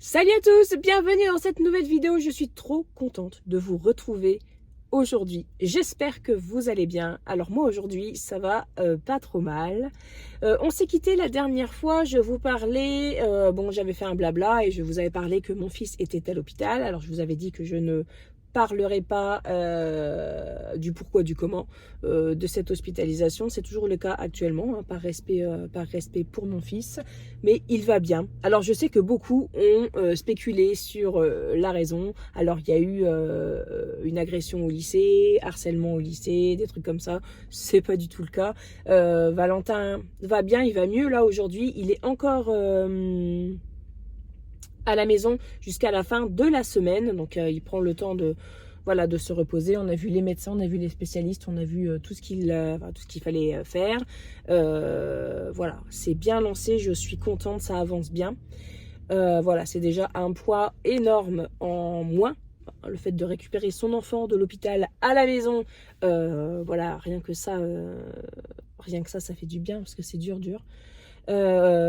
Salut à tous, bienvenue dans cette nouvelle vidéo. Je suis trop contente de vous retrouver aujourd'hui. J'espère que vous allez bien. Alors moi aujourd'hui ça va pas trop mal. On s'est quitté la dernière fois, je vous parlais, j'avais fait un blabla et je vous avais parlé que mon fils était à l'hôpital. Alors je vous avais dit que je ne parlerai pas du pourquoi, du comment de cette hospitalisation. C'est toujours le cas actuellement, hein, par respect pour mon fils, mais il va bien. Alors je sais que beaucoup ont spéculé sur la raison. Alors il y a eu une agression au lycée, harcèlement au lycée, des trucs comme ça. C'est pas du tout le cas. Valentin va bien, il va mieux là aujourd'hui. Il est encore à la maison jusqu'à la fin de la semaine. Donc il prend le temps de se reposer. On a vu les médecins, on a vu les spécialistes, on a vu tout ce qu'il fallait faire. Voilà, c'est bien lancé, je suis contente, ça avance bien. Voilà, c'est déjà un poids énorme en moins. Le fait de récupérer son enfant de l'hôpital à la maison, voilà, rien que ça, ça fait du bien parce que c'est dur.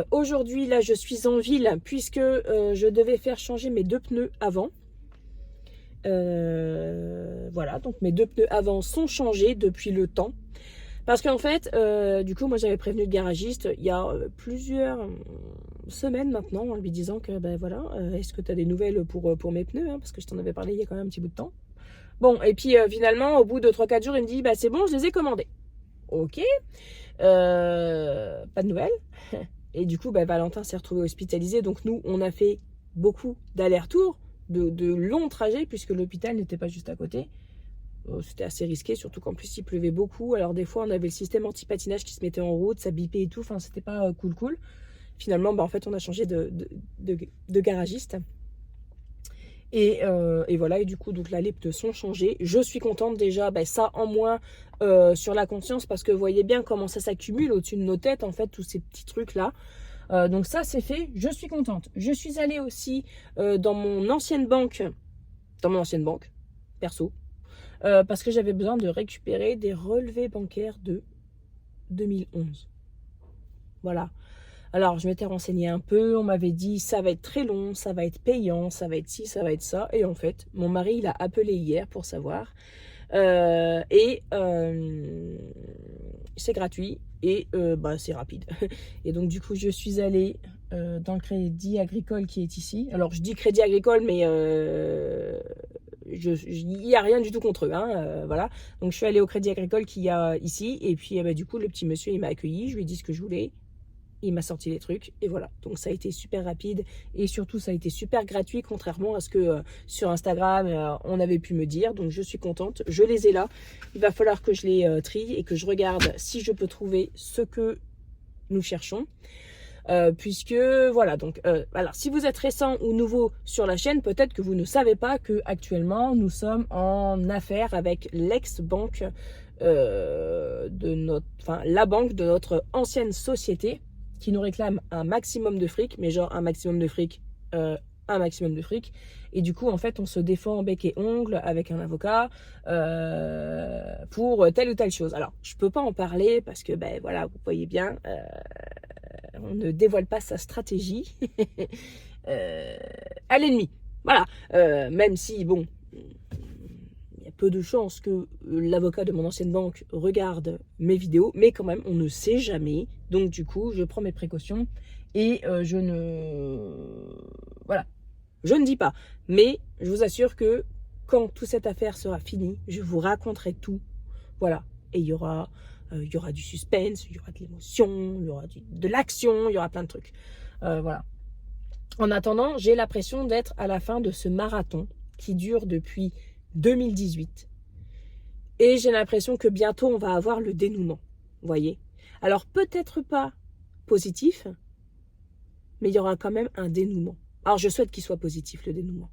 Aujourd'hui, là, je suis en ville puisque je devais faire changer mes deux pneus avant. Voilà, donc mes deux pneus avant sont changés depuis le temps. Parce qu'en fait, du coup, moi, j'avais prévenu le garagiste il y a plusieurs semaines maintenant en lui disant que, ben voilà, est-ce que tu as des nouvelles pour mes pneus, hein, parce que je t'en avais parlé il y a quand même un petit bout de temps. Bon, et puis finalement, au bout de 3-4 jours, il me dit, bah c'est bon, je les ai commandés. Ok. Pas de nouvelles. Et du coup, Valentin s'est retrouvé hospitalisé. Donc nous, on a fait beaucoup d'allers-retours, de longs trajets, puisque l'hôpital n'était pas juste à côté. C'était assez risqué, surtout qu'en plus il pleuvait beaucoup. Alors des fois, on avait le système anti-patinage qui se mettait en route, ça bipait et tout. Enfin, c'était pas cool. Finalement, en fait, on a changé de garagiste. Et voilà, et du coup, donc là, les pneus sont changés. Je suis contente déjà, ça en moins sur la conscience, parce que vous voyez bien comment ça s'accumule au-dessus de nos têtes, en fait, tous ces petits trucs-là. Donc ça, c'est fait, je suis contente. Je suis allée aussi dans mon ancienne banque, perso, parce que j'avais besoin de récupérer des relevés bancaires de 2011. Voilà. Alors, je m'étais renseignée un peu, on m'avait dit ça va être très long, ça va être payant, ça va être ci, ça va être ça. Et en fait, mon mari, il a appelé hier pour savoir. C'est gratuit et c'est rapide. Et donc, du coup, je suis allée dans le Crédit Agricole qui est ici. Alors, je dis Crédit Agricole, mais il n'y a rien du tout contre eux. Voilà. Donc, je suis allée au Crédit Agricole qu'il y a ici. Et puis, du coup, le petit monsieur, il m'a accueilli. Je lui ai dit ce que je voulais. Il m'a sorti les trucs et voilà. Donc ça a été super rapide et surtout ça a été super gratuit, contrairement à ce que sur Instagram on avait pu me dire. Donc je suis contente, je les ai là. Il va falloir que je les trie et que je regarde si je peux trouver ce que nous cherchons. Puisque voilà, donc alors si vous êtes récent ou nouveau sur la chaîne, peut-être que vous ne savez pas que actuellement nous sommes en affaire avec l'ex-banque la banque de notre ancienne société, qui nous réclame un maximum de fric, mais genre un maximum de fric. Et du coup, en fait, on se défend en bec et ongle avec un avocat pour telle ou telle chose. Alors, je peux pas en parler parce que, voilà, vous voyez bien, on ne dévoile pas sa stratégie à l'ennemi. Voilà, même si, bon, il y a peu de chances que l'avocat de mon ancienne banque regarde mes vidéos, mais quand même, on ne sait jamais. Donc du coup, je prends mes précautions et je ne dis pas. Mais je vous assure que quand toute cette affaire sera finie, je vous raconterai tout. Voilà, et il y aura du suspense, il y aura de l'émotion, il y aura de l'action, il y aura plein de trucs. Voilà. En attendant, j'ai l'impression d'être à la fin de ce marathon qui dure depuis 2018. Et j'ai l'impression que bientôt, on va avoir le dénouement. Vous voyez ? Alors, peut-être pas positif, mais il y aura quand même un dénouement. Alors, je souhaite qu'il soit positif, le dénouement.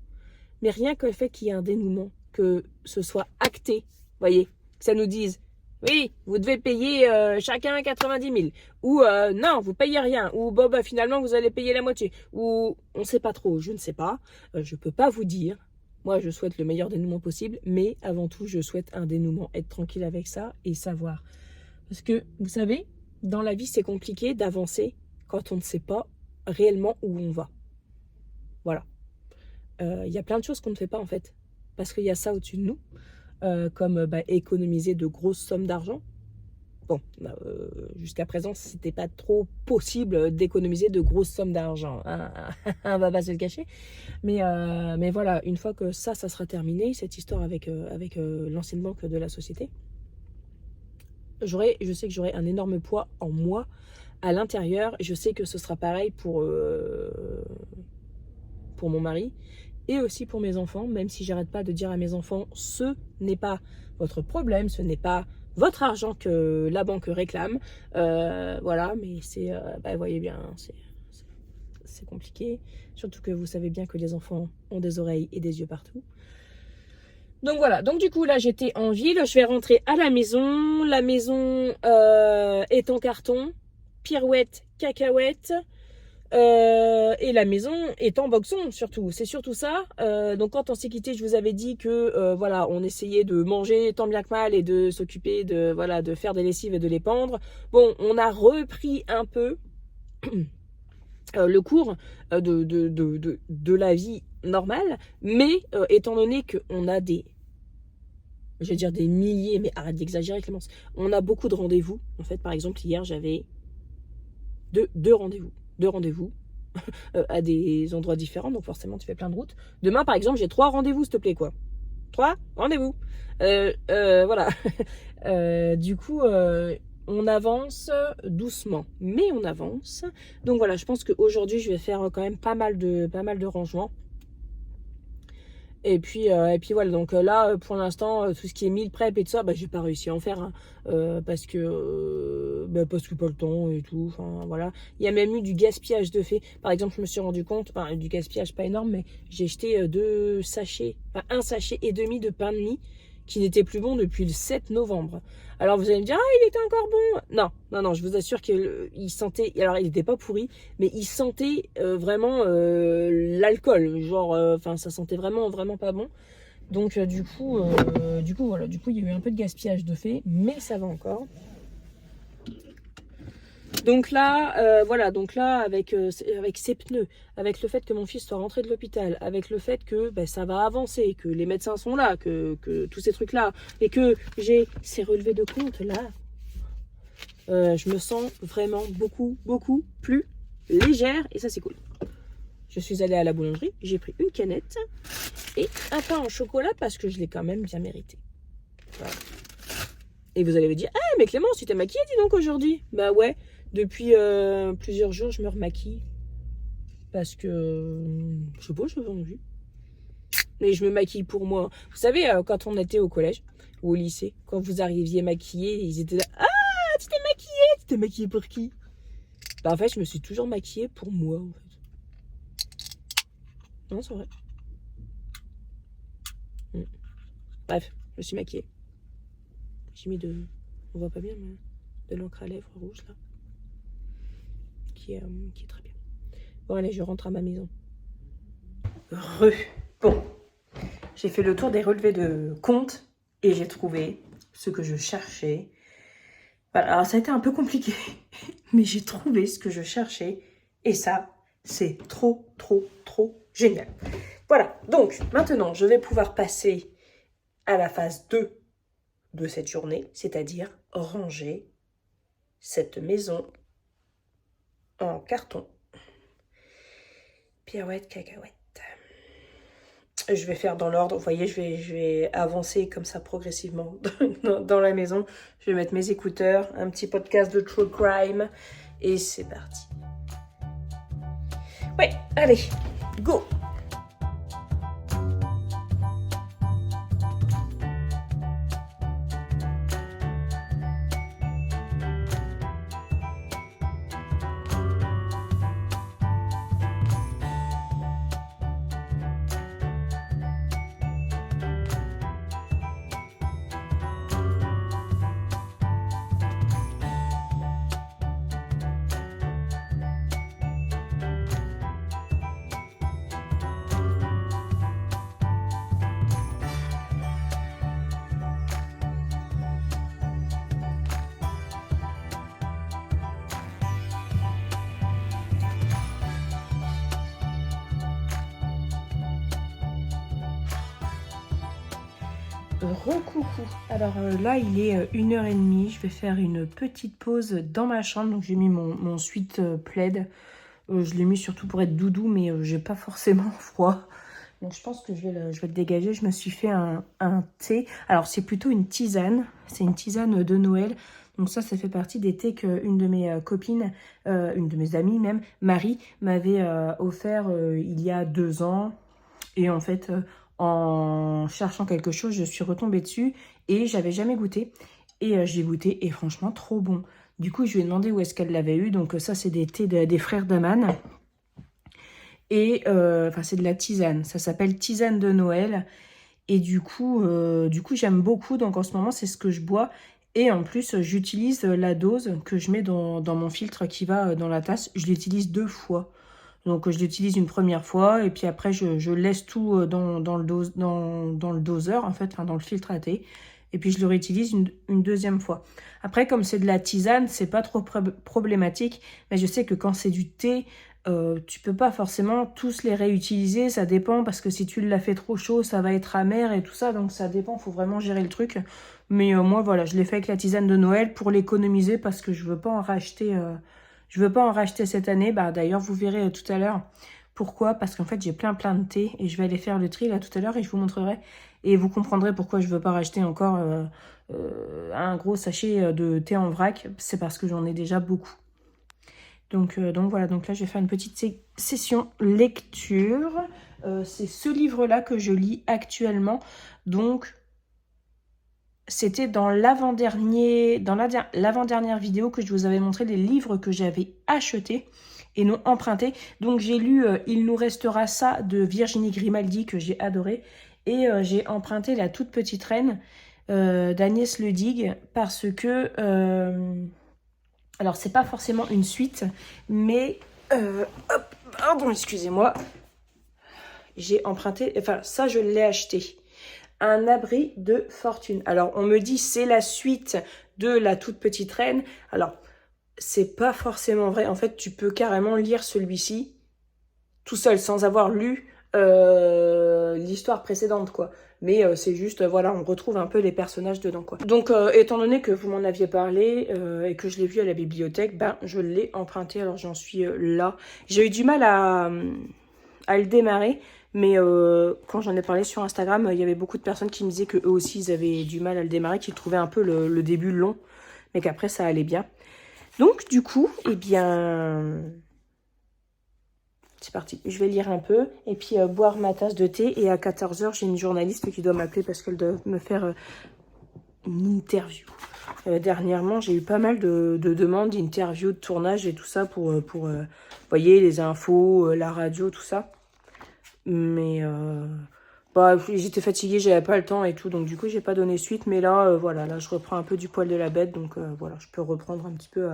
Mais rien que le fait qu'il y ait un dénouement, que ce soit acté, vous voyez, que ça nous dise, oui, vous devez payer chacun 90 000. Ou non, vous payez rien. Ou finalement, vous allez payer la moitié. Ou on ne sait pas trop, je ne sais pas. Je ne peux pas vous dire. Moi, je souhaite le meilleur dénouement possible. Mais avant tout, je souhaite un dénouement. Être tranquille avec ça et savoir. Parce que, vous savez, dans la vie, c'est compliqué d'avancer quand on ne sait pas réellement où on va. Voilà. il y a plein de choses qu'on ne fait pas en fait. Parce qu'il y a ça au-dessus de nous, comme économiser de grosses sommes d'argent. Bon, jusqu'à présent, c'était pas trop possible d'économiser de grosses sommes d'argent, hein. On va pas se le cacher. Mais voilà, une fois que ça sera terminé, cette histoire avec l'ancienne banque de la société, je sais que j'aurai un énorme poids en moi, à l'intérieur. Je sais que ce sera pareil pour mon mari et aussi pour mes enfants, même si j'arrête pas de dire à mes enfants, ce n'est pas votre problème, ce n'est pas votre argent que la banque réclame, voilà, mais c'est, vous voyez bien, c'est compliqué, surtout que vous savez bien que les enfants ont des oreilles et des yeux partout. Donc voilà, donc du coup là j'étais en ville, je vais rentrer à la maison est en carton, pirouette, cacahuète, et la maison est en boxon surtout, c'est surtout ça. Donc quand on s'est quitté, je vous avais dit que voilà, on essayait de manger tant bien que mal et de s'occuper de faire des lessives et de les pendre. Bon, on a repris un peu le cours de la vie normale, mais étant donné qu'on a je vais dire des milliers, mais arrête d'exagérer Clémence, on a beaucoup de rendez-vous. En fait, par exemple, hier j'avais deux rendez-vous à des endroits différents, donc forcément tu fais plein de routes. Demain par exemple j'ai 3 rendez-vous, s'il te plaît, quoi. 3 rendez-vous. Voilà. Du coup on avance doucement, mais on avance. Donc voilà, je pense qu'aujourd'hui je vais faire quand même pas mal de rangements. Et puis voilà, donc là pour l'instant tout ce qui est meal prep et tout ça, j'ai pas réussi à en faire, hein, parce que pas le temps et tout, enfin voilà. Il y a même eu du gaspillage de fait. Par exemple, je me suis rendu compte, enfin du gaspillage pas énorme, mais j'ai jeté un sachet et demi de pain de mie qui n'était plus bon depuis le 7 novembre. Alors vous allez me dire, ah il était encore bon. Non, je vous assure qu'il sentait, alors il n'était pas pourri, mais il sentait vraiment l'alcool, genre, ça sentait vraiment pas bon. Donc du coup voilà, il y a eu un peu de gaspillage de fait, mais ça va encore. Donc là, voilà, avec ces pneus, avec le fait que mon fils soit rentré de l'hôpital, avec le fait que ça va avancer, que les médecins sont là, que tous ces trucs-là, et que j'ai ces relevés de compte là, je me sens vraiment beaucoup plus légère, et ça c'est cool. Je suis allée à la boulangerie, j'ai pris une canette et un pain au chocolat parce que je l'ai quand même bien mérité. Voilà. Et vous allez me dire, ah mais Clémence, tu t'es maquillée dis donc aujourd'hui? Bah ouais. Depuis plusieurs jours, je me remaquille. Parce que, je sais pas, j'ai envie. Mais je me maquille pour moi. Vous savez, quand on était au collège ou au lycée, quand vous arriviez maquillée, ils étaient là. Ah, tu t'es maquillée? Tu t'es maquillée pour qui? En fait, je me suis toujours maquillée pour moi, en fait. Non, c'est vrai. Bref, je me suis maquillée. J'ai mis on voit pas bien, mais de l'encre à lèvres rouge, là. Qui est très bien. Bon allez, je rentre à ma maison. Bon, j'ai fait le tour des relevés de compte et j'ai trouvé ce que je cherchais. Voilà, alors ça a été un peu compliqué, mais j'ai trouvé ce que je cherchais et ça, c'est trop génial. Voilà, donc maintenant je vais pouvoir passer à la phase 2 de cette journée, c'est-à-dire ranger cette maison en carton. Pirouette, cacahuète. Je vais faire dans l'ordre. Vous voyez, je vais avancer comme ça progressivement dans la maison. Je vais mettre mes écouteurs, un petit podcast de True Crime. Et c'est parti. Ouais, allez, go! Recoucou. Alors là, il est 1h30. Je vais faire une petite pause dans ma chambre. Donc j'ai mis mon sweat plaid. Je l'ai mis surtout pour être doudou, mais j'ai pas forcément froid. Donc je pense que je vais le dégager. Je me suis fait un thé. Alors c'est plutôt une tisane. C'est une tisane de Noël. Donc ça fait partie des thés qu'une de mes copines, une de mes amies même, Marie, m'avait offert il y a 2 ans. Et en fait, en cherchant quelque chose, je suis retombée dessus et j'avais jamais goûté. Et j'ai goûté et franchement, trop bon. Du coup, je lui ai demandé où est-ce qu'elle l'avait eu. Donc ça, c'est des thés des frères Daman. Et enfin, c'est de la tisane. Ça s'appelle tisane de Noël. Et du coup j'aime beaucoup. Donc en ce moment, c'est ce que je bois. Et en plus, j'utilise la dose que je mets dans mon filtre qui va dans la tasse. Je l'utilise 2 fois. Donc je l'utilise une première fois et puis après je laisse tout dans le doseur en fait, enfin dans le filtre à thé. Et puis je le réutilise une deuxième fois. Après comme c'est de la tisane, c'est pas trop problématique. Mais je sais que quand c'est du thé, tu peux pas forcément tous les réutiliser. Ça dépend parce que si tu l'as fait trop chaud, ça va être amer et tout ça. Donc ça dépend, faut vraiment gérer le truc. Mais moi voilà, je l'ai fait avec la tisane de Noël pour l'économiser parce que je veux pas en racheter... Je veux pas en racheter cette année. Bah, d'ailleurs, vous verrez tout à l'heure. Pourquoi? Parce qu'en fait, j'ai plein de thé. Et je vais aller faire le tri là tout à l'heure et je vous montrerai. Et vous comprendrez pourquoi je veux pas racheter encore un gros sachet de thé en vrac. C'est parce que j'en ai déjà beaucoup. Donc voilà. Donc là, je vais faire une petite session lecture. C'est ce livre-là que je lis actuellement. Donc... C'était dans l'avant-dernière vidéo que je vous avais montré les livres que j'avais achetés et non empruntés. Donc j'ai lu Il nous restera ça de Virginie Grimaldi que j'ai adoré. Et j'ai emprunté La toute petite reine d'Agnès Ledigue parce que... alors c'est pas forcément une suite, mais... hop, pardon, excusez-moi. J'ai emprunté... Enfin, ça je l'ai acheté. Un abri de fortune. Alors, on me dit c'est la suite de La toute petite reine. Alors, c'est pas forcément vrai. En fait, tu peux carrément lire celui-ci tout seul, sans avoir lu l'histoire précédente, quoi. Mais c'est juste, voilà, on retrouve un peu les personnages dedans, quoi. Donc, étant donné que vous m'en aviez parlé et que je l'ai vu à la bibliothèque, ben, je l'ai emprunté. Alors, j'en suis là. J'ai eu du mal à le démarrer. Mais quand j'en ai parlé sur Instagram, il y avait beaucoup de personnes qui me disaient qu'eux aussi, ils avaient du mal à le démarrer, qu'ils trouvaient un peu le début long, mais qu'après, ça allait bien. Donc, du coup, eh bien, c'est parti. Je vais lire un peu et puis boire ma tasse de thé. Et à 14h, j'ai une journaliste qui doit m'appeler parce qu'elle doit me faire une interview. Dernièrement, j'ai eu pas mal de demandes d'interviews, de tournage et tout ça pour voyez, les infos, la radio, tout ça. Mais bah, j'étais fatiguée, j'avais pas le temps et tout, donc du coup j'ai pas donné suite. Mais là, voilà, là je reprends un peu du poil de la bête, donc voilà, je peux reprendre un petit peu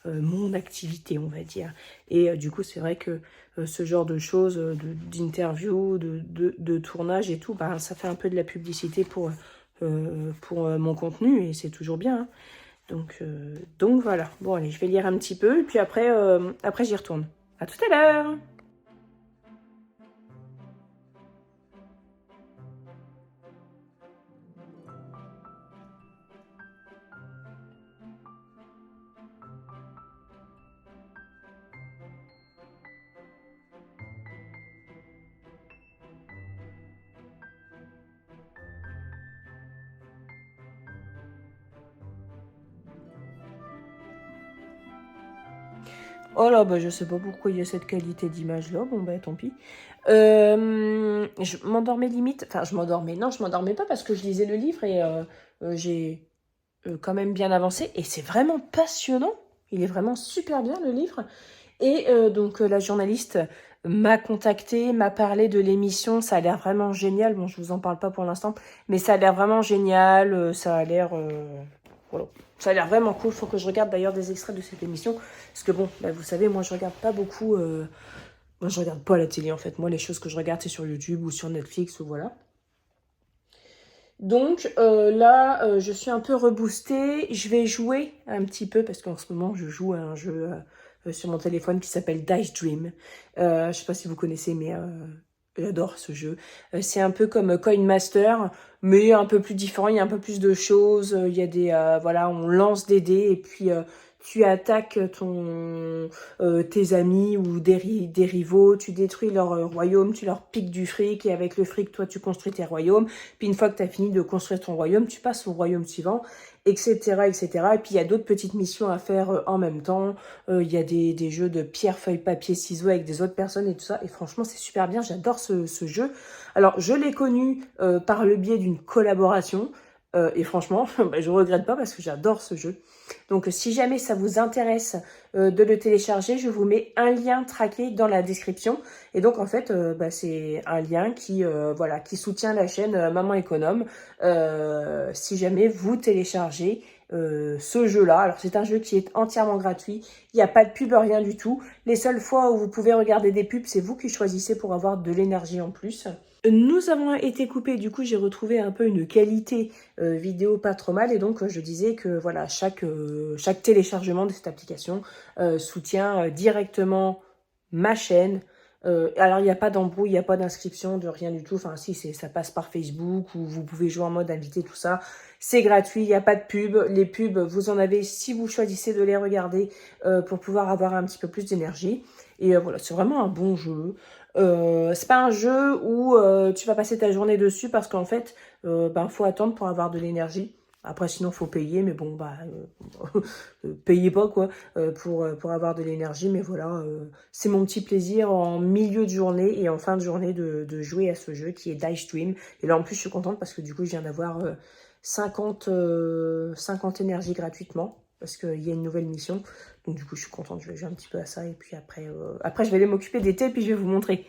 mon activité, on va dire. Et du coup c'est vrai que ce genre de choses, d'interview, de tournage et tout, bah, ça fait un peu de la publicité pour mon contenu et c'est toujours bien. Hein. Donc voilà, bon allez, je vais lire un petit peu et puis après j'y retourne. À tout à l'heure. Oh là, bah je sais pas pourquoi il y a cette qualité d'image là, bon bah tant pis. Je m'endormais limite, enfin je m'endormais, non je m'endormais pas parce que je lisais le livre et j'ai quand même bien avancé et c'est vraiment passionnant, il est vraiment super bien le livre. Et donc la journaliste m'a contacté, m'a parlé de l'émission, ça a l'air vraiment génial, bon je vous en parle pas pour l'instant, mais ça a l'air vraiment génial, ça a l'air... voilà. Ça a l'air vraiment cool, il faut que je regarde d'ailleurs des extraits de cette émission, parce que bon, bah, vous savez, moi je regarde pas beaucoup, moi je regarde pas la télé en fait, moi les choses que je regarde c'est sur YouTube ou sur Netflix ou voilà. Donc là, je suis un peu reboostée, je vais jouer un petit peu, parce qu'en ce moment je joue à un jeu sur mon téléphone qui s'appelle Dice Dream. Je sais pas si vous connaissez, mais... j'adore ce jeu. C'est un peu comme Coin Master, mais un peu plus différent, il y a un peu plus de choses, il y a des, voilà, on lance des dés et puis tu attaques tes amis ou des rivaux, tu détruis leur royaume, tu leur piques du fric et avec le fric, toi, tu construis tes royaumes. Puis une fois que tu as fini de construire ton royaume, tu passes au royaume suivant, etc., etc. Et puis il y a d'autres petites missions à faire en même temps. Il y a des jeux de pierre, feuille, papier, ciseaux avec des autres personnes et tout ça. Et franchement, c'est super bien, j'adore ce jeu. Alors, je l'ai connu par le biais d'une collaboration. Et franchement, bah, je regrette pas parce que j'adore ce jeu. Donc, si jamais ça vous intéresse de le télécharger, je vous mets un lien traqué dans la description. Et donc, en fait, bah, c'est un lien voilà, qui soutient la chaîne Maman Économe. Si jamais vous téléchargez ce jeu-là. Alors, c'est un jeu qui est entièrement gratuit. Il n'y a pas de pub, rien du tout. Les seules fois où vous pouvez regarder des pubs, c'est vous qui choisissez pour avoir de l'énergie en plus. Nous avons été coupés, du coup j'ai retrouvé un peu une qualité vidéo pas trop mal et donc je disais que voilà chaque téléchargement de cette application soutient directement ma chaîne. Alors il n'y a pas d'embrouille, il n'y a pas d'inscription, de rien du tout, enfin si ça passe par Facebook ou vous pouvez jouer en mode invité, tout ça. C'est gratuit, il n'y a pas de pub, les pubs vous en avez si vous choisissez de les regarder pour pouvoir avoir un petit peu plus d'énergie. Et voilà, c'est vraiment un bon jeu. C'est pas un jeu où tu vas passer ta journée dessus parce qu'en fait, faut attendre pour avoir de l'énergie. Après, sinon, faut payer, mais bon, payez pas, quoi, pour avoir de l'énergie. Mais voilà, c'est mon petit plaisir en milieu de journée et en fin de journée de jouer à ce jeu qui est Dice Dream. Et là, en plus, je suis contente parce que du coup, je viens d'avoir 50 énergies gratuitement parce qu'il y a une nouvelle mission. Donc du coup, je suis contente, je vais jouer un petit peu à ça. Et puis après je vais aller m'occuper des thés et puis je vais vous montrer.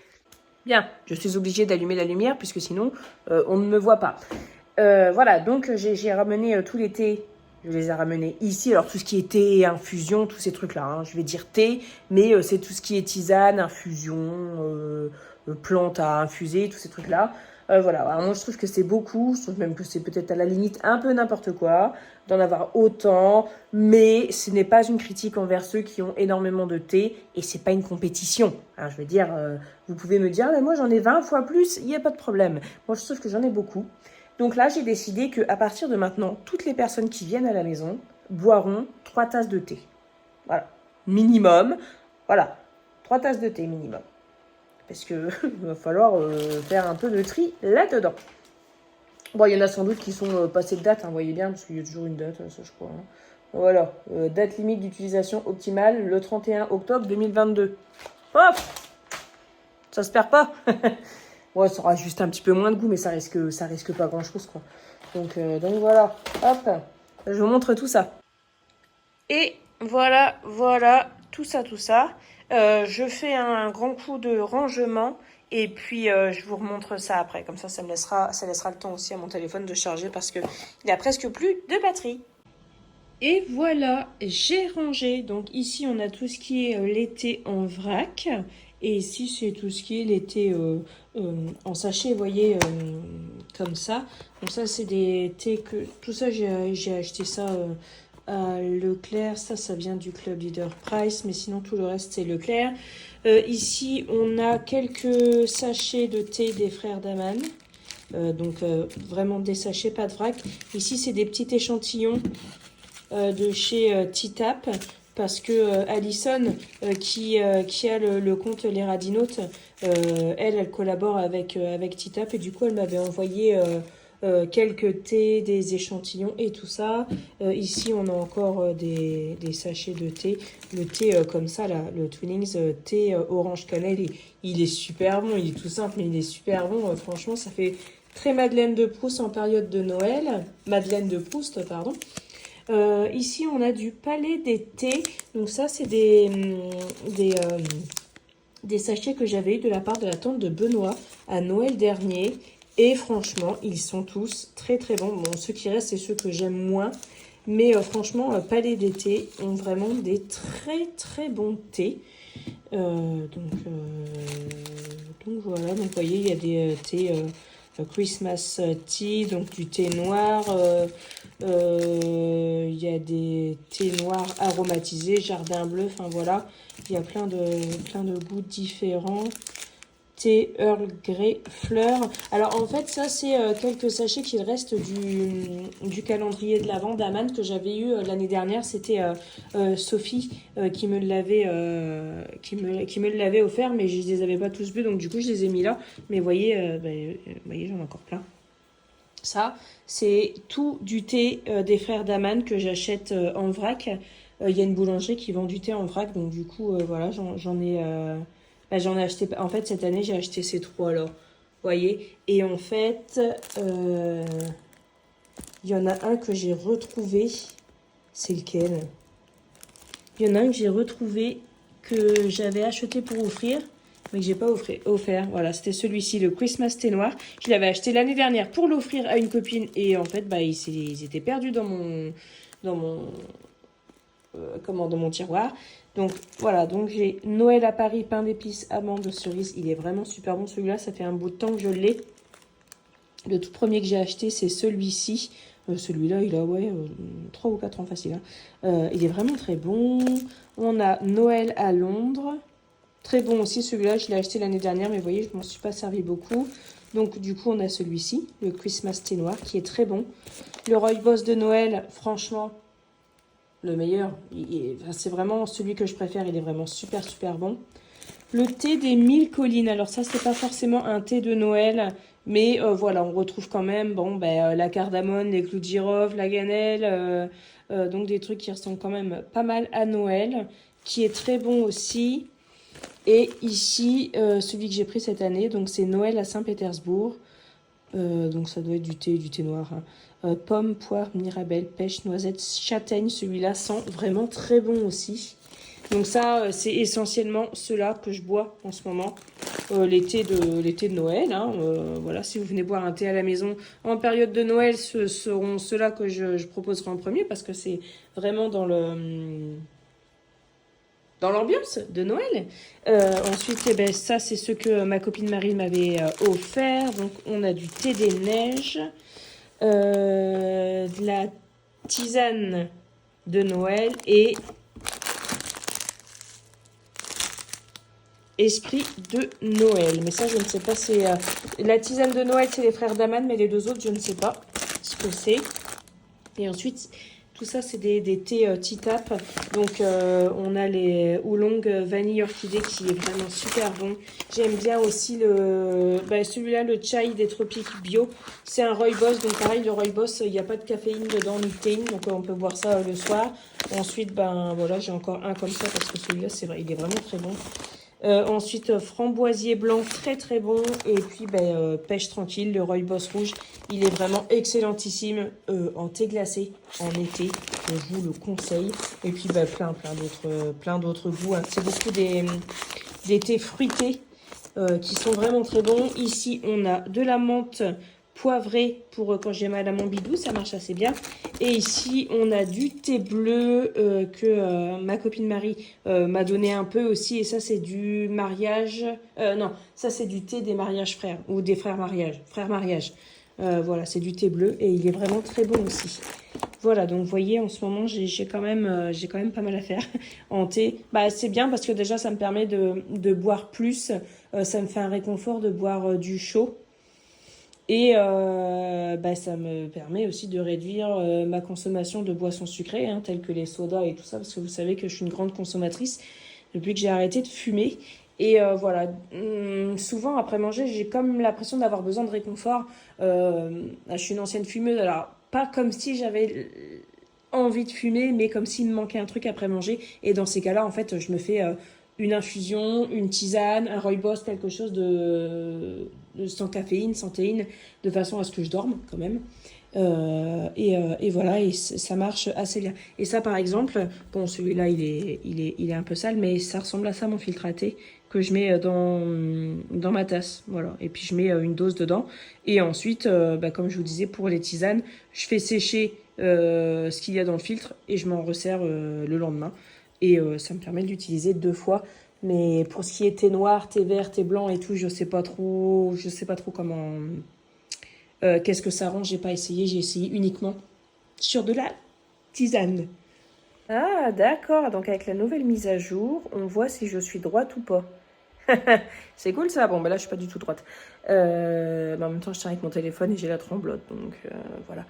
Bien, je suis obligée d'allumer la lumière puisque sinon, on ne me voit pas. Voilà, donc j'ai ramené tous les thés. Je les ai ramenés ici. Alors tout ce qui est thé, infusion, tous ces trucs-là. Hein. Je vais dire thé, mais c'est tout ce qui est tisane, infusion, plantes à infuser, tous ces trucs-là. Voilà, alors moi je trouve que c'est beaucoup, je trouve même que c'est peut-être à la limite un peu n'importe quoi d'en avoir autant, mais ce n'est pas une critique envers ceux qui ont énormément de thé et c'est pas une compétition. Hein, je veux dire, vous pouvez me dire, moi j'en ai 20 fois plus, il n'y a pas de problème. Moi je trouve que j'en ai beaucoup. Donc là j'ai décidé qu'à partir de maintenant, toutes les personnes qui viennent à la maison boiront 3 tasses de thé. Voilà, minimum, voilà, 3 tasses de thé minimum. Parce qu'il va falloir faire un peu de tri là-dedans. Bon, il y en a sans doute qui sont passés de date, hein, vous voyez bien, parce qu'il y a toujours une date, ça je crois. Hein. Voilà, date limite d'utilisation optimale, le 31 octobre 2022. Hop, ça se perd pas. Ouais, ça aura juste un petit peu moins de goût, mais ça risque pas grand-chose, quoi. Donc voilà, hop, je vous montre tout ça. Et voilà, tout ça. Je fais un grand coup de rangement et puis je vous remontre ça après. Comme ça laissera le temps aussi à mon téléphone de charger parce que il a presque plus de batterie. Et voilà, j'ai rangé. Donc ici, on a tout ce qui est l'été en vrac. Et ici, c'est tout ce qui est l'été en sachet, vous voyez, comme ça. Donc ça, c'est des thés que... Tout ça, j'ai acheté ça à Leclerc. Ça vient du Club Leader Price. Mais sinon, tout le reste, c'est Leclerc. Ici, on a quelques sachets de thé des frères Daman. Donc, vraiment des sachets, pas de vrac. Ici, c'est des petits échantillons de chez Titap. Parce que Alison, qui a le compte Les Radinautes, elle collabore avec Titap. Et du coup, elle m'avait envoyé quelques thés, des échantillons et tout ça. Ici, on a encore des sachets de thé. Le thé comme ça, là, le Twinings thé orange cannelle, il est super bon. Il est tout simple, mais il est super bon. Franchement, ça fait très Madeleine de Proust en période de Noël. Madeleine de Proust, pardon. Ici, on a du Palais des thés. Donc ça, c'est des sachets que j'avais eu de la part de la tante de Benoît à Noël dernier. Et franchement, ils sont tous très très bons. Bon, ceux qui restent, c'est ceux que j'aime moins. Mais franchement, Palais des thés ont vraiment des très très bons thés. Donc voilà, donc vous voyez, il y a des thés Christmas tea, donc du thé noir. Il y a des thés noirs aromatisés, jardin bleu, enfin voilà. Il y a plein de goûts différents. thé Earl Grey fleurs. Alors en fait ça c'est quelques sachets qu'il reste du calendrier de l'Avent d'Aman que j'avais eu l'année dernière. C'était Sophie qui me l'avait offert, mais je les avais pas tous vus, donc du coup je les ai mis là. Mais voyez, voyez j'en ai encore plein. Ça c'est tout du thé des frères d'Aman que j'achète en vrac. Il y a une boulangerie qui vend du thé en vrac, donc du coup voilà j'en ai... j'en ai acheté, en fait cette année j'ai acheté ces trois là, voyez. Et en fait, il y en a un que j'ai retrouvé, c'est lequel? Il y en a un que j'ai retrouvé, que j'avais acheté pour offrir, mais que j'ai pas offert. Voilà, c'était celui-ci, le Christmas thé noir. Je l'avais acheté l'année dernière pour l'offrir à une copine, et en fait, ils étaient perdus dans mon dans mon tiroir. Donc voilà, donc j'ai Noël à Paris, pain d'épices, amandes, cerises. Il est vraiment super bon celui-là, ça fait un bout de temps que je l'ai. Le tout premier que j'ai acheté, c'est celui-ci. Celui-là, il a 3 ou 4 ans facile. Hein. Il est vraiment très bon. On a Noël à Londres. Très bon aussi, celui-là, je l'ai acheté l'année dernière, mais vous voyez, je ne m'en suis pas servi beaucoup. Donc du coup, on a celui-ci, le Christmas thé noir, qui est très bon. Le Rooibos de Noël, franchement... le meilleur, c'est vraiment celui que je préfère, il est vraiment super super bon. Le thé des 1000 collines, alors ça c'est pas forcément un thé de Noël, mais voilà, on retrouve quand même la cardamone, les clous de girofle, la cannelle, donc des trucs qui ressemblent quand même pas mal à Noël, qui est très bon aussi. Et ici, celui que j'ai pris cette année, donc c'est Noël à Saint-Pétersbourg. Donc ça doit être du thé noir. Hein. Pomme, poire, mirabelle, pêche, noisette, châtaigne. Celui-là sent vraiment très bon aussi. Donc ça, c'est essentiellement ceux-là que je bois en ce moment. Les thés de Noël. Hein. Voilà, si vous venez boire un thé à la maison en période de Noël, ce seront ceux-là que je proposerai en premier parce que c'est vraiment dans l'ambiance de Noël. Ensuite, ça, c'est ce que ma copine Marie m'avait offert. Donc, on a du thé des neiges, de la tisane de Noël et esprit de Noël. Mais ça, je ne sais pas. C'est la tisane de Noël, c'est les frères d'Aman, mais les deux autres, je ne sais pas ce que c'est. Et ensuite... tout ça, c'est des thés T-Tap. Donc, on a les oolong vanille orchidée qui est vraiment super bon. J'aime bien aussi celui-là, le chai des tropiques bio. C'est un rooibos. Donc, pareil, le rooibos, il n'y a pas de caféine dedans, ni de théine. Donc, on peut boire ça le soir. Ensuite, voilà, j'ai encore un comme ça parce que celui-là, c'est vrai, il est vraiment très bon. Ensuite, framboisier blanc, très très bon. Et puis, pêche tranquille, le rooibos rouge. Il est vraiment excellentissime en thé glacé en été. Je vous le conseille. Et puis, plein d'autres goûts. Hein. C'est beaucoup des thés fruités qui sont vraiment très bons. Ici, on a de la menthe poivrée pour quand j'ai mal à mon bidou. Ça marche assez bien. Et ici, on a du thé bleu que ma copine Marie m'a donné un peu aussi. Et ça, c'est du mariage. Non, ça, c'est du thé des mariages frères ou des frères mariage. Frères mariage. Voilà, c'est du thé bleu et il est vraiment très bon aussi. Voilà, donc vous voyez, en ce moment, j'ai quand même pas mal à faire en thé. C'est bien parce que déjà, ça me permet de boire plus. Ça me fait un réconfort de boire du chaud. Et ça me permet aussi de réduire ma consommation de boissons sucrées, hein, telles que les sodas et tout ça, parce que vous savez que je suis une grande consommatrice depuis que j'ai arrêté de fumer. Et voilà, souvent après manger, j'ai comme l'impression d'avoir besoin de réconfort. Je suis une ancienne fumeuse, alors pas comme si j'avais envie de fumer, mais comme s'il me manquait un truc après manger. Et dans ces cas-là, en fait, je me fais une infusion, une tisane, un rooibos, quelque chose de sans caféine, sans théine, de façon à ce que je dorme quand même. Et voilà, et ça marche assez bien. Et ça, par exemple, bon, celui-là, il est un peu sale, mais ça ressemble à ça, mon filtre à thé, que je mets dans ma tasse. Voilà. Et puis, je mets une dose dedans. Et ensuite, comme je vous disais, pour les tisanes, je fais sécher ce qu'il y a dans le filtre et je m'en resserre le lendemain. Et ça me permet de l'utiliser 2 fois. Mais pour ce qui est thé noir, thé vert, thé blanc et tout, je sais pas trop comment... qu'est-ce que ça rend, j'ai pas essayé. J'ai essayé uniquement sur de la tisane. Ah, d'accord. Donc avec la nouvelle mise à jour, on voit si je suis droite ou pas. C'est cool ça. Bon, ben là, je suis pas du tout droite. Mais en même temps, je tiens avec mon téléphone et j'ai la tremblote. Donc, voilà.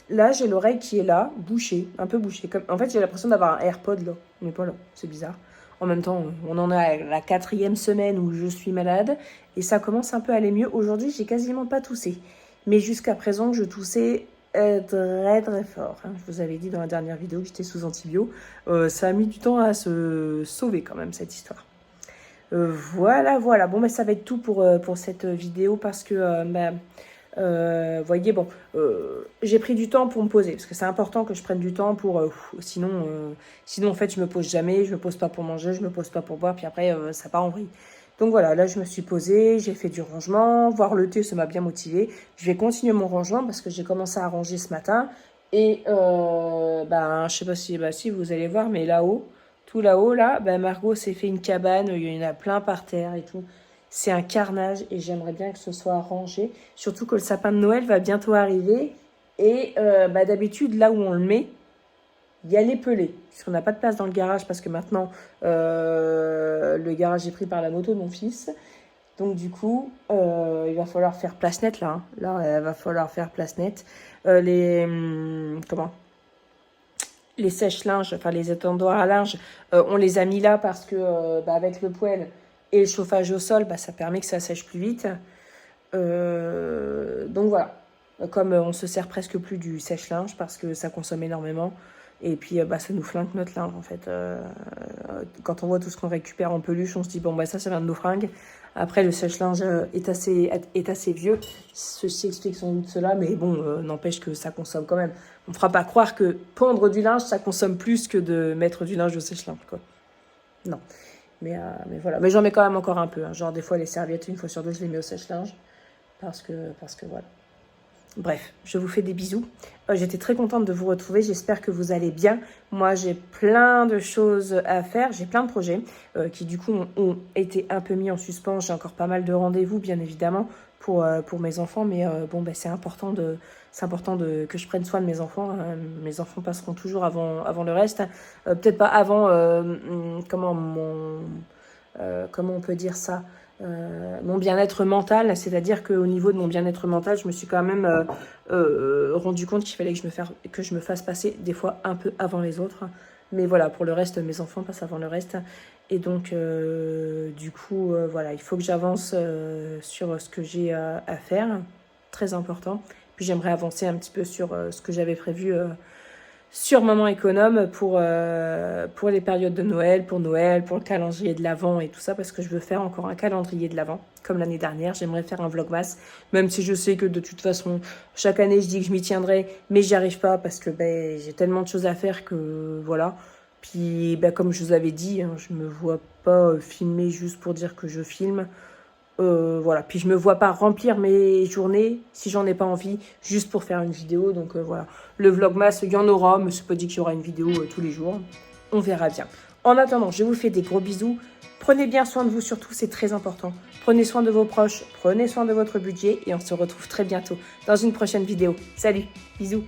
Là, j'ai l'oreille qui est là, bouchée, un peu bouchée. En fait, j'ai l'impression d'avoir un AirPod là. Mais pas là. C'est bizarre. En même temps, on en est à la 4e semaine où je suis malade. Et ça commence un peu à aller mieux. Aujourd'hui, j'ai quasiment pas toussé. Mais jusqu'à présent, je toussais très très fort. Hein. Je vous avais dit dans la dernière vidéo que j'étais sous antibio. Ça a mis du temps à se sauver quand même, cette histoire. Voilà. Bon, mais ça va être tout pour cette vidéo parce que, voyez, bon, j'ai pris du temps pour me poser parce que c'est important que je prenne du temps pour... sinon, en fait, je me pose jamais, je me pose pas pour manger, je me pose pas pour boire, puis après, ça part en vrille. Donc voilà, là, je me suis posée, j'ai fait du rangement, voir le thé, ça m'a bien motivée. Je vais continuer mon rangement parce que j'ai commencé à ranger ce matin. Et, je sais pas si vous allez voir, mais là-haut, tout là-haut, là, Margot s'est fait une cabane, il y en a plein par terre et tout. C'est un carnage et j'aimerais bien que ce soit rangé. Surtout que le sapin de Noël va bientôt arriver. Et d'habitude, là où on le met, il y a les pelés. Parce qu'on n'a pas de place dans le garage parce que maintenant, le garage est pris par la moto de mon fils. Donc du coup, il va falloir faire place nette là. Hein. Là, il va falloir faire place nette. Les sèche-linges, enfin les étendoirs à linge, on les a mis là parce que avec le poêle et le chauffage au sol, ça permet que ça sèche plus vite. Donc voilà. Comme on se sert presque plus du sèche-linge parce que ça consomme énormément. Et puis ça nous flingue notre linge en fait. Quand on voit tout ce qu'on récupère en peluche, on se dit bon ça vient de nos fringues. Après le sèche-linge est assez vieux. Ceci explique sans doute cela, mais bon, n'empêche que ça consomme quand même. On ne fera pas croire que pondre du linge, ça consomme plus que de mettre du linge au sèche-linge, quoi. Non. Mais voilà. Mais j'en mets quand même encore un peu. Hein. Genre des fois les serviettes, une fois sur deux, je les mets au sèche-linge. Parce que voilà. Bref, je vous fais des bisous. J'étais très contente de vous retrouver. J'espère que vous allez bien. Moi, j'ai plein de choses à faire. J'ai plein de projets qui, du coup, ont été un peu mis en suspens. J'ai encore pas mal de rendez-vous, bien évidemment, pour mes enfants. Mais c'est important que je prenne soin de mes enfants. Hein. Mes enfants passeront toujours avant le reste. Peut-être pas avant... comment on peut dire ça ? Mon bien-être mental, c'est-à-dire qu'au niveau de mon bien-être mental, je me suis quand même rendu compte qu'il fallait que je me fasse passer des fois un peu avant les autres. Mais voilà, pour le reste, mes enfants passent avant le reste. Et donc, du coup, il faut que j'avance sur ce que j'ai à faire. Très important. Puis j'aimerais avancer un petit peu sur ce que j'avais prévu sur Maman Économe pour les périodes de Noël, pour le calendrier de l'Avent et tout ça, parce que je veux faire encore un calendrier de l'Avent, comme l'année dernière. J'aimerais faire un vlogmas, même si je sais que de toute façon, chaque année, je dis que je m'y tiendrai, mais j'y arrive pas parce que j'ai tellement de choses à faire que voilà. Puis, comme je vous avais dit, hein, je me vois pas filmer juste pour dire que je filme. Voilà, puis je me vois pas remplir mes journées si j'en ai pas envie, juste pour faire une vidéo. Donc voilà, le vlogmas, il y en aura, mais c'est pas dit qu'il y aura une vidéo tous les jours. On verra bien. En attendant, je vous fais des gros bisous. Prenez bien soin de vous surtout, c'est très important. Prenez soin de vos proches, prenez soin de votre budget et on se retrouve très bientôt dans une prochaine vidéo. Salut, bisous.